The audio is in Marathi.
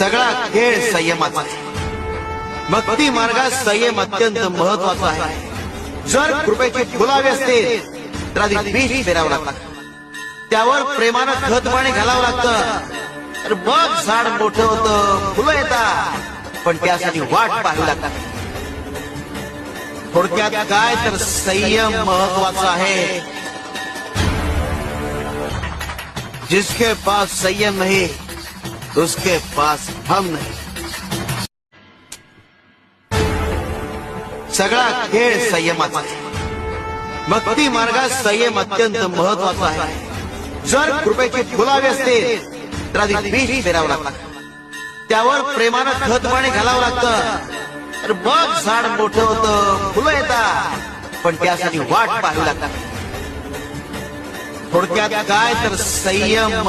सगळा खेळ संयमाचा आहे. भक्ती मार्गात संयम अत्यंत महत्वाचा आहे. जर कृपेची फुलावी असते तर आधी बीज पेरावं लागतं, त्यावर प्रेमानं खत पाणी घालावं लागतं, तर मग झाड मोठं होतं, फुलं येतात, पण त्यासाठी वाट पाहावी लागतात. थोडक्यात काय तर संयम महत्वाचा आहे. जिसके पास संयम नहीं उसके पास हम नहीं. सगळा खेळ संयमाचा आहे. भक्ती मार्गात संयम अत्यंत महत्वाचा आहे. जर कृपेची फुलावी असते तर आधी बीज पेरावं लागतं, त्यावर प्रेमानं खत पाणी घालावं लागतं, तर मग झाड मोठं होतं, फुलं येतात, पण त्यासाठी वाट पाहावी लागतात. थोडक्यात काय तर संयम